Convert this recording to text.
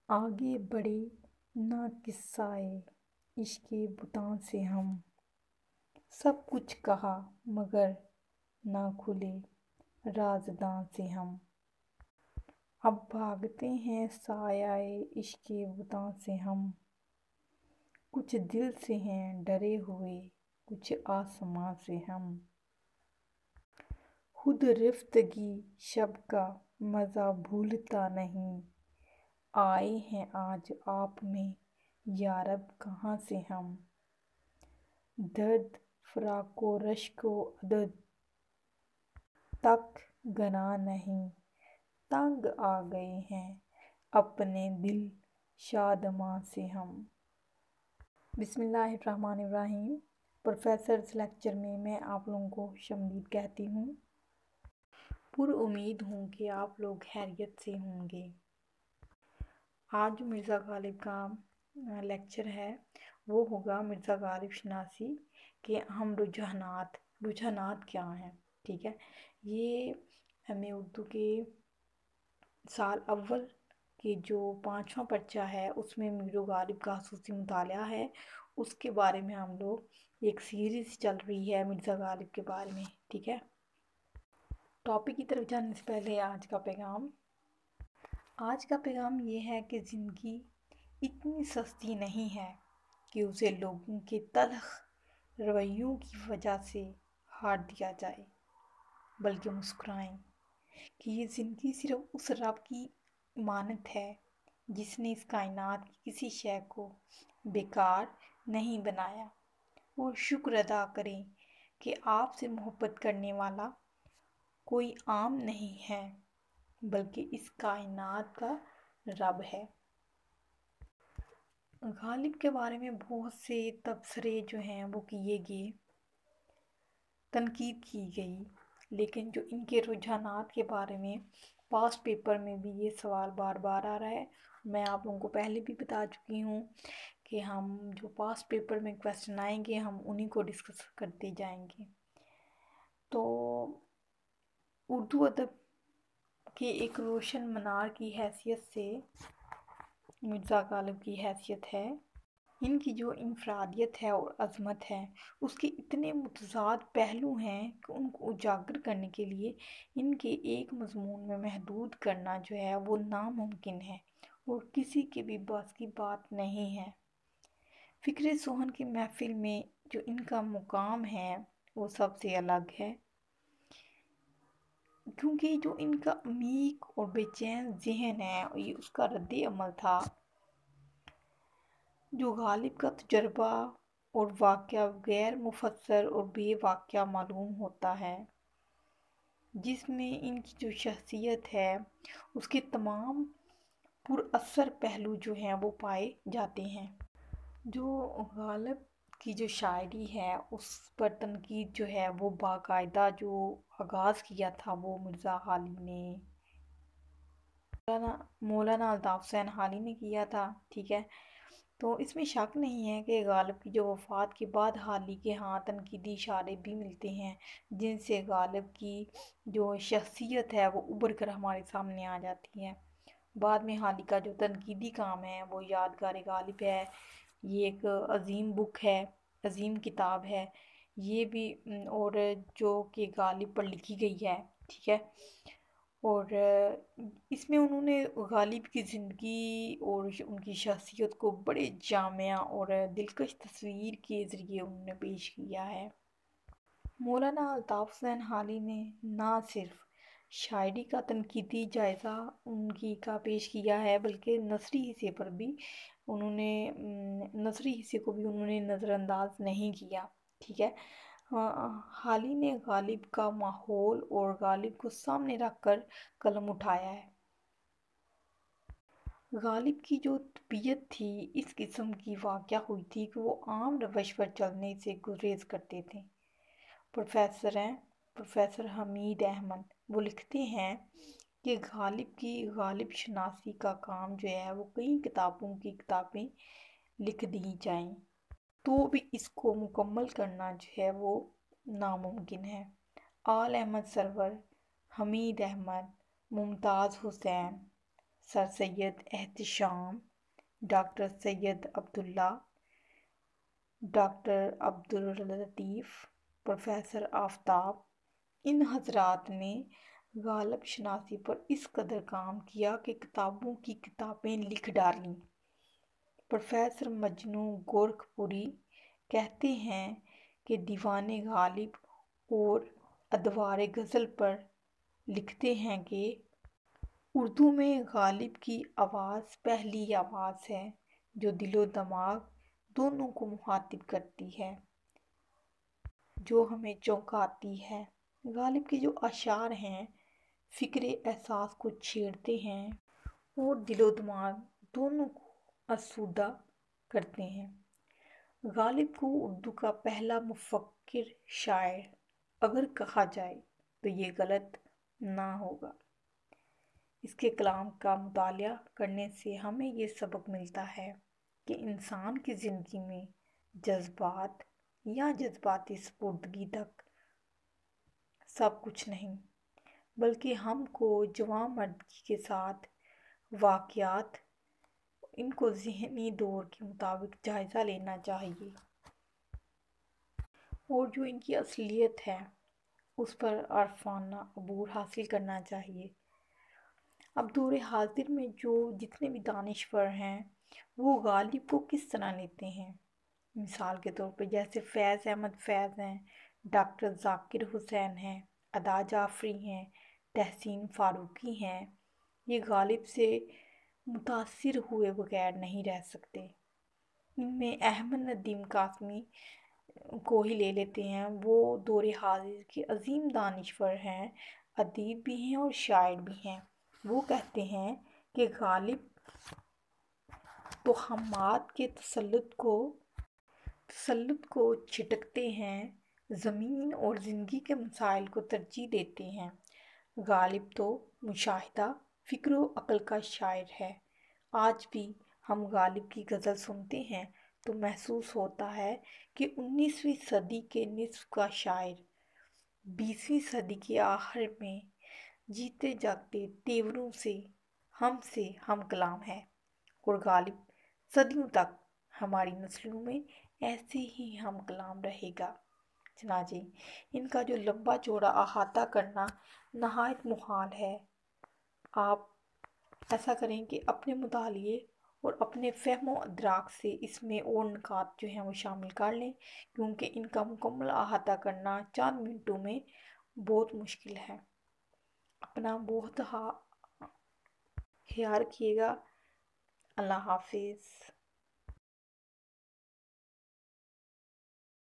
آگے بڑھے نہ قصۂ عشق بتاں سے ہم، سب کچھ کہا مگر نہ کھلے رازداں سے ہم۔ اب بھاگتے ہیں سایۂ عشق بتاں سے ہم، کچھ دل سے ہیں ڈرے ہوئے کچھ آسماں سے ہم۔ خود رفتگی شب کا مزہ بھولتا نہیں، آئے ہیں آج آپ میں یارب کہاں سے ہم۔ درد فراق و رشک و عدم تک گناہ نہیں، تنگ آ گئے ہیں اپنے دل شادماں سے ہم۔ بسم اللہ الرحمن الرحیم۔ پروفیسرز لیکچر میں آپ لوگوں کو خوش آمدید کہتی ہوں۔ امید ہوں کہ آپ لوگ خیریت سے ہوں گے۔ آج جو مرزا غالب کا لیکچر ہے وہ ہوگا مرزا غالب شناسی کے اہم رجحانات کیا ہیں، ٹھیک ہے۔ یہ ایم اے اردو کے سال اول کے جو 5واں پرچہ ہے اس میں مرزا غالب کا خصوصی مطالعہ ہے، اس کے بارے میں ہم لوگ ایک سیریز چل رہی ہے مرزا غالب کے بارے میں، ٹھیک ہے۔ ٹاپک کی طرف جانے سے پہلے آج کا پیغام یہ ہے کہ زندگی اتنی سستی نہیں ہے کہ اسے لوگوں کے تلخ رویوں کی وجہ سے ہار دیا جائے، بلکہ مسکرائیں کہ یہ زندگی صرف اس رب کی امانت ہے جس نے اس کائنات کی کسی شے کو بیکار نہیں بنایا، اور شکر ادا کریں کہ آپ سے محبت کرنے والا کوئی عام نہیں ہے بلکہ اس کائنات کا رب ہے۔ غالب کے بارے میں بہت سے تبصرے جو ہیں وہ کیے گئے، تنقید کی گئی، لیکن جو ان کے رجحانات کے بارے میں پاسٹ پیپر میں بھی یہ سوال بار بار آ رہا ہے۔ میں آپ لوگوں کو پہلے بھی بتا چکی ہوں کہ ہم جو پاسٹ پیپر میں کویسچن آئیں گے ہم انہی کو ڈسکس کرتے جائیں گے۔ تو اردو ادب کے ایک روشن منار کی حیثیت سے مرزا غالب کی حیثیت ہے، ان کی جو انفرادیت ہے اور عظمت ہے اس کے اتنے متضاد پہلو ہیں کہ ان کو اجاگر کرنے کے لیے ان کے ایک مضمون میں محدود کرنا جو ہے وہ ناممکن ہے اور کسی کے بھی بس کی بات نہیں ہے۔ فکر سوہن کی محفل میں جو ان کا مقام ہے وہ سب سے الگ ہے، کیونکہ جو ان کا عمیق اور بے چین ذہن ہے یہ اس کا رد عمل تھا جو غالب کا تجربہ اور واقعہ غیر مفسر اور بے واقعہ معلوم ہوتا ہے، جس میں ان کی جو شخصیت ہے اس کے تمام پر اثر پہلو جو ہیں وہ پائے جاتے ہیں۔ جو غالب کی جو شاعری ہے اس پر تنقید جو ہے وہ باقاعدہ جو آغاز کیا تھا وہ مرزا غالب نے مولانا الطاف حسین حالی نے کیا تھا، ٹھیک ہے۔ تو اس میں شک نہیں ہے کہ غالب کی جو وفات کے بعد حالی کے ہاں تنقیدی اشارے بھی ملتے ہیں جن سے غالب کی جو شخصیت ہے وہ ابھر کر ہمارے سامنے آ جاتی ہے۔ بعد میں حالی کا جو تنقیدی کام ہے وہ یادگار غالب ہے، یہ ایک عظیم بک ہے، عظیم کتاب ہے یہ بھی، اور جو کہ غالب پر لکھی گئی ہے، ٹھیک ہے۔ اور اس میں انہوں نے غالب کی زندگی اور ان کی شخصیت کو بڑے جامع اور دلکش تصویر کے ذریعے انہوں نے پیش کیا ہے۔ مولانا الطاف حسین حالی نے نہ صرف شاعری کا تنقیدی جائزہ ان کی کا پیش کیا ہے بلکہ نثری حصے کو بھی انہوں نے نظر انداز نہیں کیا، ٹھیک ہے۔ حالی نے غالب کا ماحول اور غالب کو سامنے رکھ کر قلم اٹھایا ہے۔ غالب کی جو طبیعت تھی اس قسم کی واقع ہوئی تھی کہ وہ عام روش پر چلنے سے گریز کرتے تھے۔ پروفیسر حمید احمد وہ لکھتے ہیں کہ غالب کی غالب شناسی کا کام جو ہے وہ کئی کتابوں کی کتابیں لکھ دی جائیں تو بھی اس کو مکمل کرنا جو ہے وہ ناممکن ہے۔ آل احمد سرور، حمید احمد، ممتاز حسین، سر سید احتشام، ڈاکٹر سید عبداللہ، ڈاکٹر عبداللطیف، پروفیسر آفتاب، ان حضرات نے غالب شناسی پر اس قدر کام کیا کہ کتابوں کی کتابیں لکھ ڈالیں۔ پروفیسر مجنو گورکھپوری کہتے ہیں کہ دیوان غالب اور ادوار غزل پر لکھتے ہیں کہ اردو میں غالب کی آواز پہلی آواز ہے جو دل و دماغ دونوں کو مخاطب کرتی ہے، جو ہمیں چونکاتی ہے۔ غالب کے جو اشعار ہیں فکر احساس کو چھیڑتے ہیں اور دل و دماغ دونوں کو آسودہ کرتے ہیں۔ غالب کو اردو کا پہلا مفکر شاعر اگر کہا جائے تو یہ غلط نہ ہوگا۔ اس کے کلام کا مطالعہ کرنے سے ہمیں یہ سبق ملتا ہے کہ انسان کی زندگی میں جذبات یا جذباتی سپردگی تک سب کچھ نہیں، بلکہ ہم کو جوان مردی کے ساتھ واقعات ان کو ذہنی دور کے مطابق جائزہ لینا چاہیے اور جو ان کی اصلیت ہے اس پر عارفانہ عبور حاصل کرنا چاہیے۔ اب دور حاضر میں جو جتنے بھی دانشور ہیں وہ غالب کو کس طرح لیتے ہیں؟ مثال کے طور پہ جیسے فیض احمد فیض ہیں، ڈاکٹر ذاکر حسین ہیں، ادا جعفری ہیں، تحسین فاروقی ہیں، یہ غالب سے متاثر ہوئے بغیر نہیں رہ سکتے۔ ان میں احمد ندیم قاسمی کو ہی لے لیتے ہیں، وہ دور حاضر کے عظیم دانشور ہیں، ادیب بھی ہیں اور شاعر بھی ہیں۔ وہ کہتے ہیں کہ غالب توہمات کے تسلط کو جھٹکتے ہیں، زمین اور زندگی کے مسائل کو ترجیح دیتے ہیں۔ غالب تو مشاہدہ، فکر و عقل کا شاعر ہے۔ آج بھی ہم غالب کی غزل سنتے ہیں تو محسوس ہوتا ہے کہ 19ویں صدی کے نصف کا شاعر 20ویں صدی کے آخر میں جیتے جاگتے تیوروں سے ہم کلام ہے، اور غالب صدیوں تک ہماری نسلوں میں ایسے ہی ہم کلام رہے گا۔ چنانچہ ان کا جو لمبا چوڑا احاطہ کرنا نہایت محال ہے۔ آپ ایسا کریں کہ اپنے مطالعے اور اپنے فہم و ادراک سے اس میں اور نکات جو ہیں وہ شامل کر لیں، کیونکہ ان کا مکمل احاطہ کرنا چند منٹوں میں بہت مشکل ہے۔ اپنا بہت خیال رکھیے گا۔ اللہ حافظ۔